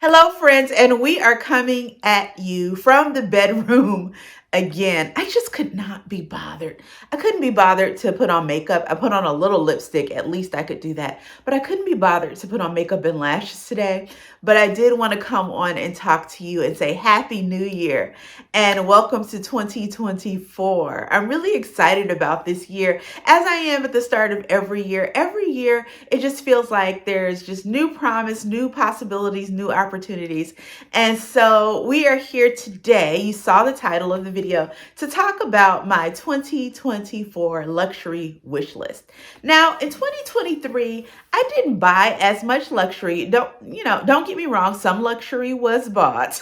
Hello, friends, and we are coming at you from the bedroom again. I just could not be bothered. I couldn't be bothered to put on makeup. I put on a little lipstick, at least I could do that. But I couldn't be bothered to put on makeup and lashes today. But I did want to come on and talk to you and say Happy New Year and welcome to 2024. I'm really excited about this year, as I am at the start of every year. Every year, it just feels like there's just new promise, new possibilities, new opportunities. And so we are here today. You saw the title of the video to talk about my 2024 luxury wish list. Now, in 2023, I didn't buy as much luxury. Don't get me wrong, some luxury was bought.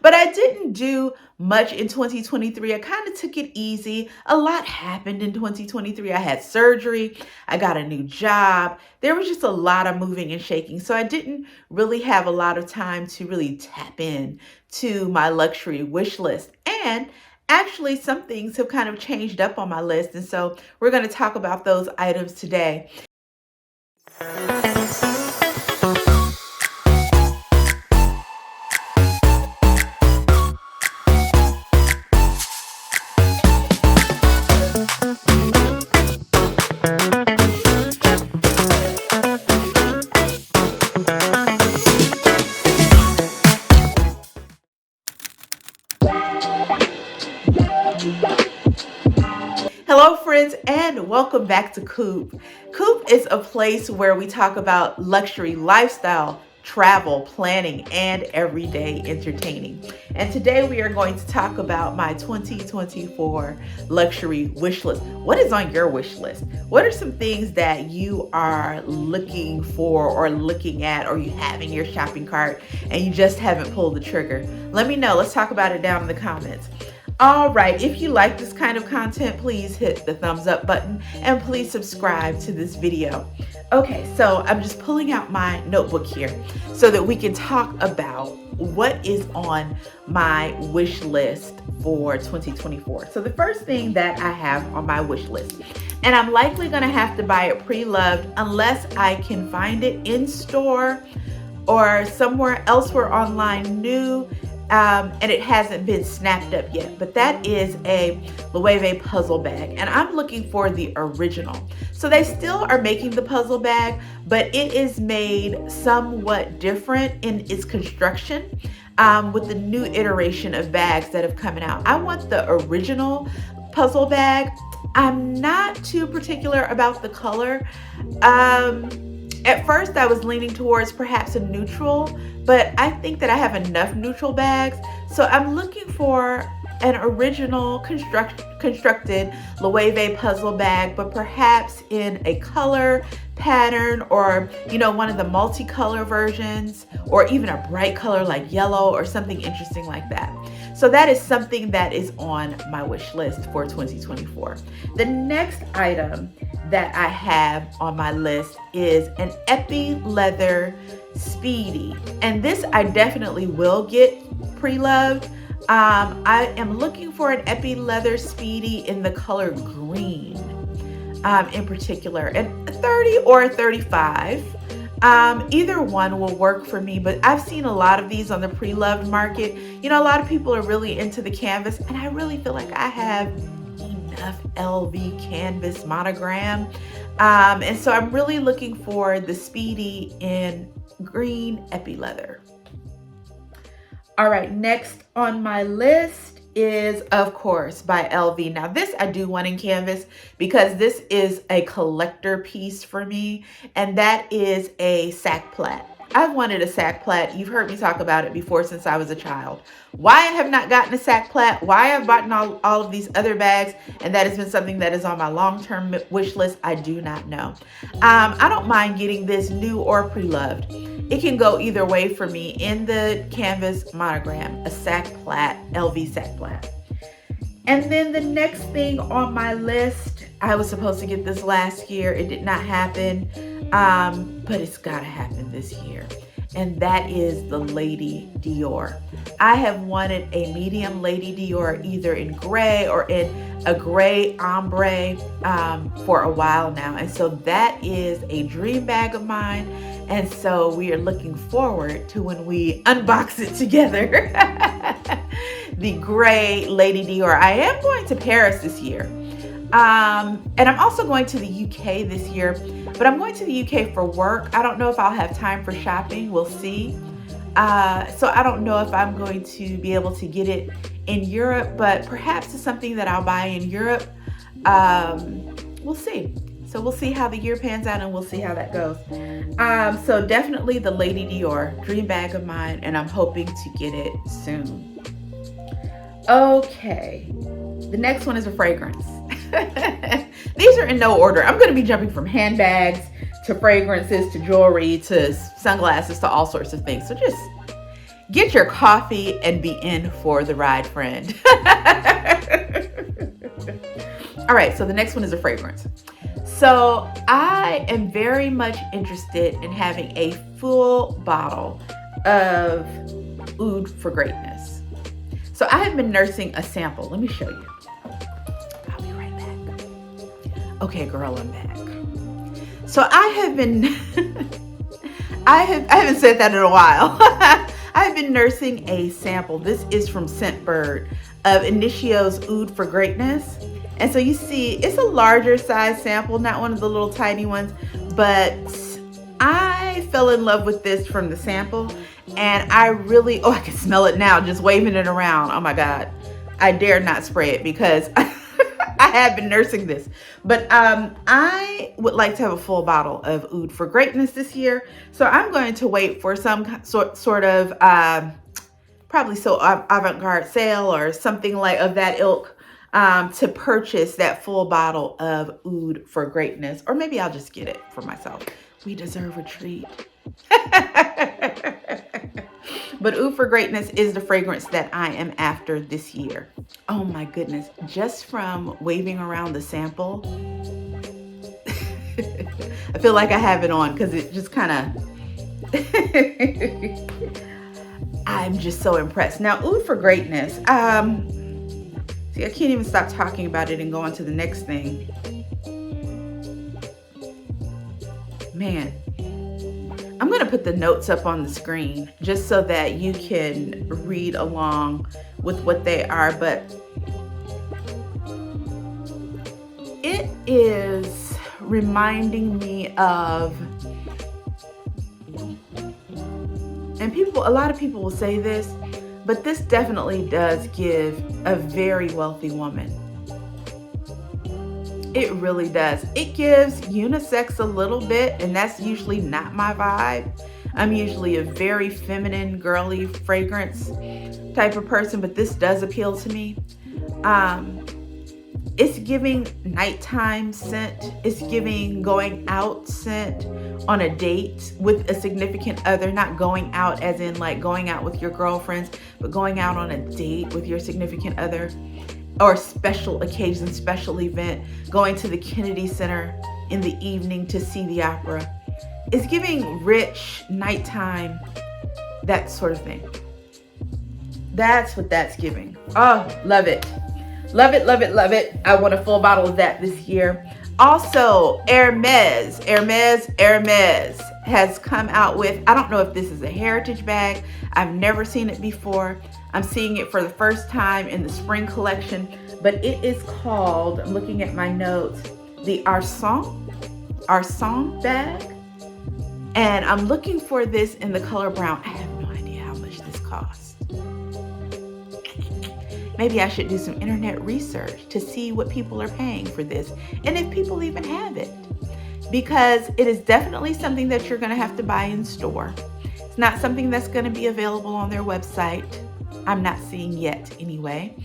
But I didn't do much in 2023. I kind of took it easy. A lot happened in 2023. I had surgery. I got a new job. There was just a lot of moving and shaking. So I didn't really have a lot of time to really tap in to my luxury wish list. And actually, some things have kind of changed up on my list. And so we're going to talk about those items today. Hello, friends, and welcome back to Coop. Coop is a place where we talk about luxury lifestyle, travel, planning, and everyday entertaining. And today we are going to talk about my 2024 luxury wish list. What is on your wish list? What are some things that you are looking for or looking at or you have in your shopping cart and you just haven't pulled the trigger? Let me know. Let's talk about it down in the comments. All right, if you like this kind of content, please hit the thumbs up button and please subscribe to this video. Okay, so I'm just pulling out my notebook here so that we can talk about what is on my wish list for 2024. So the first thing that I have on my wish list, and I'm likely gonna have to buy it pre-loved unless I can find it in store or somewhere elsewhere online new, and it hasn't been snapped up yet, but that is a Loewe puzzle bag, and I'm looking for the original. So they still are making the puzzle bag, but it is made somewhat different in its construction with the new iteration of bags that have come out. I want the original puzzle bag. I'm not too particular about the color. At first I was leaning towards perhaps a neutral, but I think that I have enough neutral bags. So I'm looking for an original constructed Loewe puzzle bag, but perhaps in a color pattern or, one of the multicolor versions, or even a bright color like yellow or something interesting like that. So that is something that is on my wish list for 2024. The next item that I have on my list is an Epi leather Speedy. And this I definitely will get pre-loved. I am looking for an Epi leather Speedy in the color green in particular, and a 30 or a 35. Either one will work for me, but I've seen a lot of these on the pre-loved market. A lot of people are really into the canvas, and I really feel like I have enough LV canvas monogram. And so I'm really looking for the Speedy in green Epi leather. All right, next on my list is, of course, by LV. Now this I do want in canvas because this is a collector piece for me, and that is a sack plait. I've wanted a sack plait. You've heard me talk about it before since I was a child. Why I have not gotten a sack plait, why I've bought all of these other bags, and that has been something that is on my long-term wish list, I do not know. I don't mind getting this new or pre-loved. It can go either way for me in the canvas monogram, a sack plait, LV sack plait. And then the next thing on my list, I was supposed to get this last year. It did not happen, but it's gotta happen this year. And that is the Lady Dior. I have wanted a medium Lady Dior either in gray or in a gray ombre for a while now. And so that is a dream bag of mine. And so we are looking forward to when we unbox it together. The gray Lady Dior. I am going to Paris this year. And I'm also going to the UK this year, but I'm going to the UK for work. I don't know if I'll have time for shopping. We'll see. So I don't know if I'm going to be able to get it in Europe, but perhaps it's something that I'll buy in Europe. We'll see. So we'll see how the year pans out, and we'll see how that goes. So definitely the Lady Dior, dream bag of mine, and I'm hoping to get it soon. Okay, the next one is a fragrance. These are in no order. I'm going to be jumping from handbags to fragrances to jewelry to sunglasses to all sorts of things. So just get your coffee and be in for the ride, friend. All right, so the next one is a fragrance. So I am very much interested in having a full bottle of Oud for Greatness. So I have been nursing a sample. Let me show you. I'll be right back. Okay, girl, I'm back. So I have been, I haven't said that in a while. I've been nursing a sample. This is from Scentbird of Initio's Oud for Greatness. And so you see, it's a larger size sample, not one of the little tiny ones, but I fell in love with this from the sample, and I really, I can smell it now, just waving it around. Oh my God, I dare not spray it because I have been nursing this. But I would like to have a full bottle of Oud for Greatness this year. So I'm going to wait for some sort of, probably so avant-garde sale or something like of that ilk, to purchase that full bottle of Oud for Greatness, or maybe I'll just get it for myself. We deserve a treat. But Oud for Greatness is the fragrance that I am after this year. Oh my goodness, just from waving around the sample, I feel like I have it on because it just kind of, I'm just so impressed. Now, Oud for Greatness, see, I can't even stop talking about it and go on to the next thing. Man, I'm going to put the notes up on the screen just so that you can read along with what they are, but it is reminding me of, and a lot of people will say this, but this definitely does give a very wealthy woman. It really does. It gives unisex a little bit, and that's usually not my vibe. I'm usually a very feminine, girly fragrance type of person, but this does appeal to me. It's giving nighttime scent. It's giving going out scent on a date with a significant other, not going out as in like going out with your girlfriends, but going out on a date with your significant other, or special occasion, special event, going to the Kennedy Center in the evening to see the opera. It's giving rich nighttime, that sort of thing. That's what that's giving. Oh, love it. Love it, love it, love it. I want a full bottle of that this year. Also, Hermes has come out with, I don't know if this is a heritage bag. I've never seen it before. I'm seeing it for the first time in the spring collection, but it is called, I'm looking at my notes, the Arson bag. And I'm looking for this in the color brown. I have no idea how much this costs. Maybe I should do some internet research to see what people are paying for this, and if people even have it, because it is definitely something that you're going to have to buy in store. It's not something that's going to be available on their website. I'm not seeing yet anyway.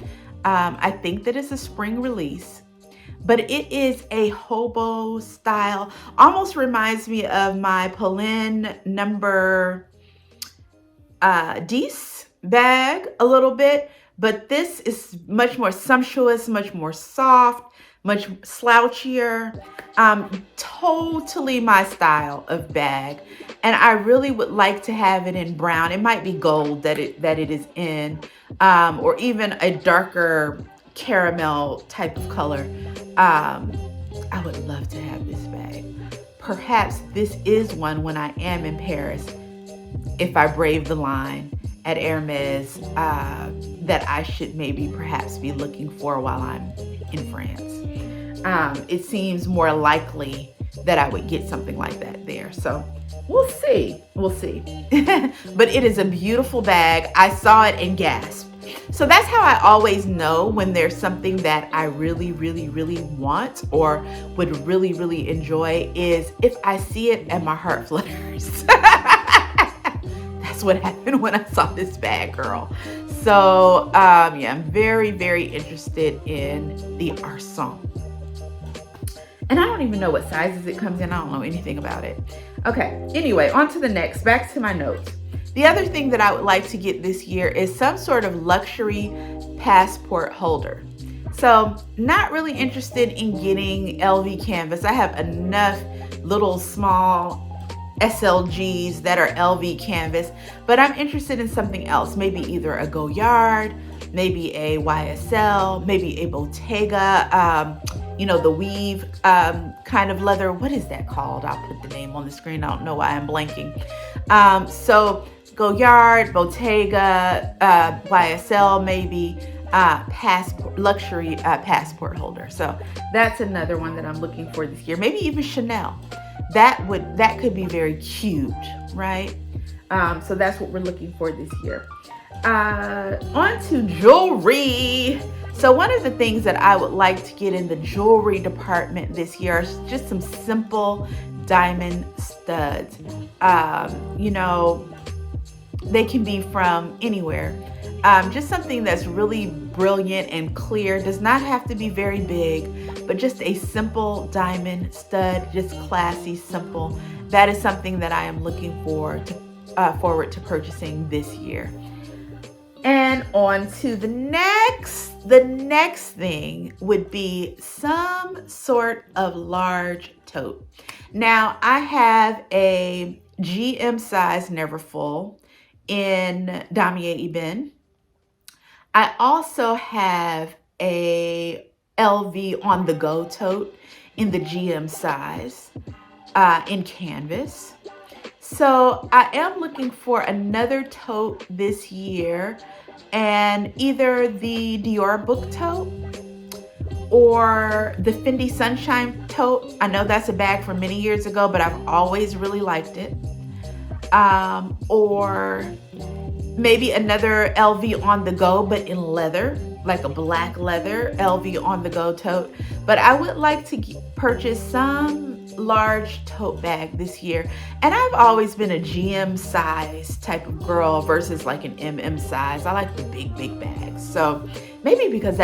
I think that it's a spring release, but it is a hobo style, almost reminds me of my Polène number 10 bag a little bit. But this is much more sumptuous, much more soft, much slouchier. Totally my style of bag. And I really would like to have it in brown. It might be gold that it is in, or even a darker caramel type of color. I would love to have this bag perhaps this is one when I am in Paris, if I brave the line at Hermes, that I should maybe perhaps be looking for while I'm in France. It seems more likely that I would get something like that there. So we'll see. But it is a beautiful bag. I saw it and gasped. So that's how I always know when there's something that I really, really, really want or would really, really enjoy, is if I see it and my heart flutters. That's what happened when I saw this bag, girl. So yeah, I'm very, very interested in the Arson. And I don't even know what sizes it comes in. I don't know anything about it. Okay, anyway, on to the next, back to my notes. The other thing that I would like to get this year is some sort of luxury passport holder. So not really interested in getting LV canvas. I have enough little small SLGs that are LV canvas, but I'm interested in something else. Maybe either a Goyard, maybe a YSL, maybe a Bottega, the weave kind of leather. What is that called? I'll put the name on the screen. I don't know why I'm blanking. So Goyard, Bottega, YSL, maybe luxury passport holder. So that's another one that I'm looking for this year. Maybe even Chanel. That could be very cute, right? So that's what we're looking for this year. On to jewelry. So one of the things that I would like to get in the jewelry department this year is just some simple diamond studs. They can be from anywhere. Just something that's really brilliant and clear. Does not have to be very big, but just a simple diamond stud, just classy, simple. That is something that I am looking forward to purchasing this year. And on to the next. The next thing would be some sort of large tote. Now, I have a GM size Neverfull in Damier Ebene. I also have a LV on the go tote in the GM size in canvas. So I am looking for another tote this year, and either the Dior book tote or the Fendi Sunshine tote. I know that's a bag from many years ago, but I've always really liked it. Or maybe another LV on the go, but in leather, like a black leather LV on the go tote. But I would like to purchase some large tote bag this year. And I've always been a GM size type of girl versus like an MM size. I like the big bags. So maybe because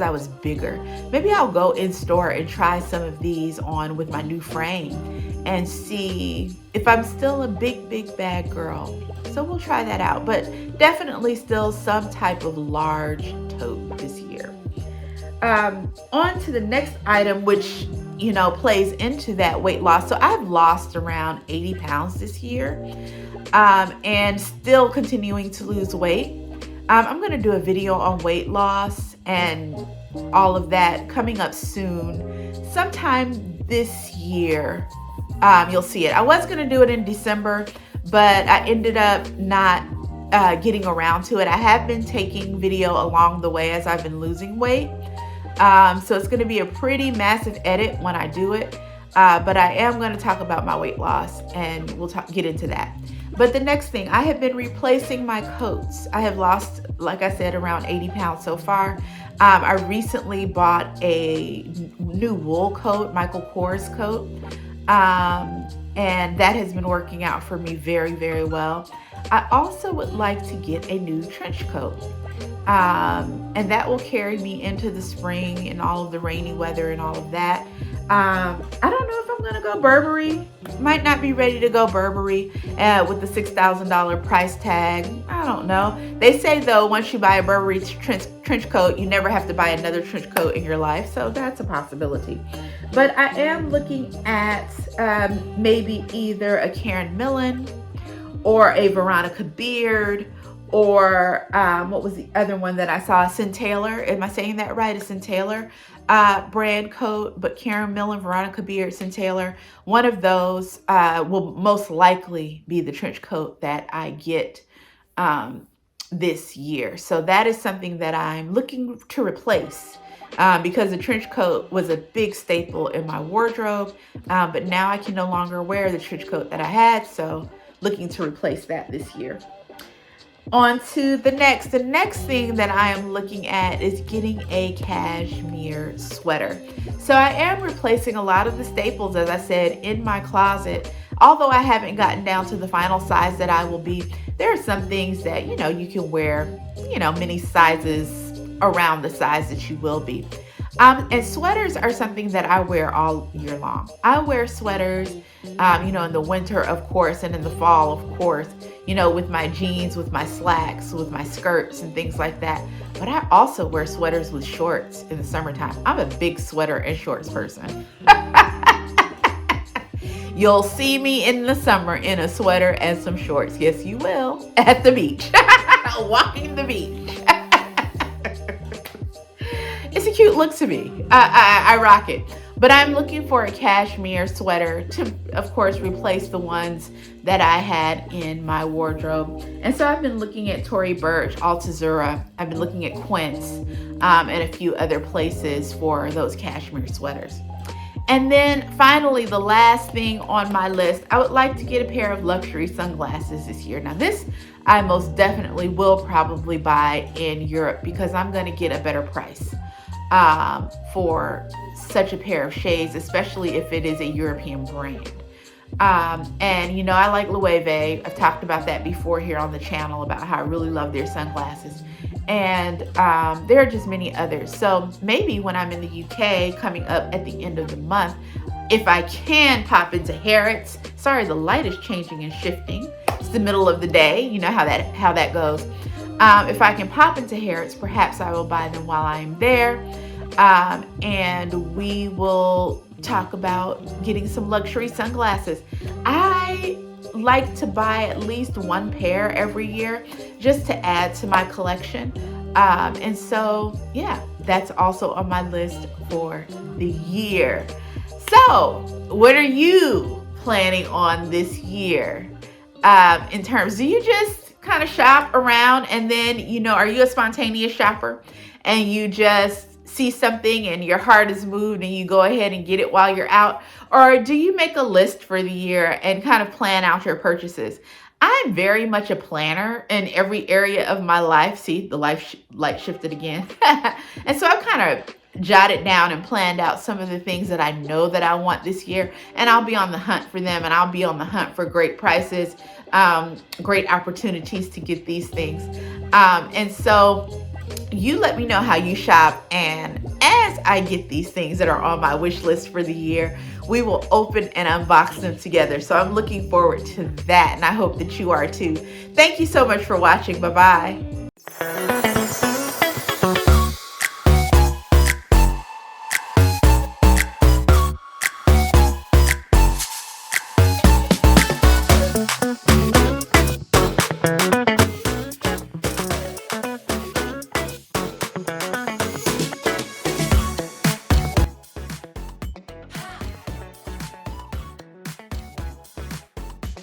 I was bigger, maybe I'll go in store and try some of these on with my new frame and see if I'm still a big bag girl. So we'll try that out, but definitely still some type of large tote this year. On to the next item, which plays into that weight loss. So I've lost around 80 pounds this year, and still continuing to lose weight. I'm going to do a video on weight loss and all of that coming up soon, sometime this year. You'll see it. I was going to do it in December, but I ended up not getting around to it. I have been taking video along the way as I've been losing weight. So it's going to be a pretty massive edit when I do it. But I am going to talk about my weight loss, and we'll get into that. But the next thing, I have been replacing my coats. I have lost, like I said, around 80 pounds so far. I recently bought a new wool coat, Michael Kors coat. And that has been working out for me very, very well. I also would like to get a new trench coat. And that will carry me into the spring and all of the rainy weather and all of that. I don't know if I'm going to go Burberry. Might not be ready to go Burberry with the $6,000 price tag. I don't know. They say, though, once you buy a Burberry trench coat, you never have to buy another trench coat in your life. So that's a possibility. But I am looking at maybe either a Karen Millen or a Veronica Beard Or what was the other one that I saw? Sin Taylor. Am I saying that right? A Sin Taylor brand coat, but Karen Millen, Veronica Beard, Sin Taylor. One of those will most likely be the trench coat that I get this year. So that is something that I'm looking to replace because the trench coat was a big staple in my wardrobe, but now I can no longer wear the trench coat that I had. So looking to replace that this year. On to the next. The next thing that I am looking at is getting a cashmere sweater. So I am replacing a lot of the staples, as I said, in my closet. Although I haven't gotten down to the final size that I will be, there are some things that, you can wear, many sizes around the size that you will be. And sweaters are something that I wear all year long. I wear sweaters, in the winter, of course, and in the fall, of course, with my jeans, with my slacks, with my skirts and things like that. But I also wear sweaters with shorts in the summertime. I'm a big sweater and shorts person. You'll see me in the summer in a sweater and some shorts. Yes, you will. At the beach. Walking the beach. It's a cute look to me. I rock it. But I'm looking for a cashmere sweater to, of course, replace the ones that I had in my wardrobe. And so I've been looking at Tory Burch, Altazura. I've been looking at Quince and a few other places for those cashmere sweaters. And then finally, the last thing on my list, I would like to get a pair of luxury sunglasses this year. Now this, I most definitely will probably buy in Europe because I'm going to get a better price for such a pair of shades, especially if it is a European brand. And I like Loewe. I've talked about that before here on the channel about how I really love their sunglasses. And there are just many others. So maybe when I'm in the UK coming up at the end of the month, if I can pop into Harrods. Sorry, the light is changing and shifting. It's the middle of the day. You know how that goes. If I can pop into Harrods, perhaps I will buy them while I'm there. And we will talk about getting some luxury sunglasses. I like to buy at least one pair every year just to add to my collection. And so, yeah, that's also on my list for the year. So, what are you planning on this year? In terms, do you just kind of shop around and then, are you a spontaneous shopper and you just see something and your heart is moved and you go ahead and get it while you're out? Or do you make a list for the year and kind of plan out your purchases? I'm very much a planner in every area of my life. See, the light shifted again. And so I've kind of jotted down and planned out some of the things that I know that I want this year, and I'll be on the hunt for them, and I'll be on the hunt for great prices, great opportunities to get these things. And so you let me know how you shop, and as I get these things that are on my wish list for the year, we will open and unbox them together. So I'm looking forward to that, and I hope that you are too. Thank you so much for watching. Bye-bye.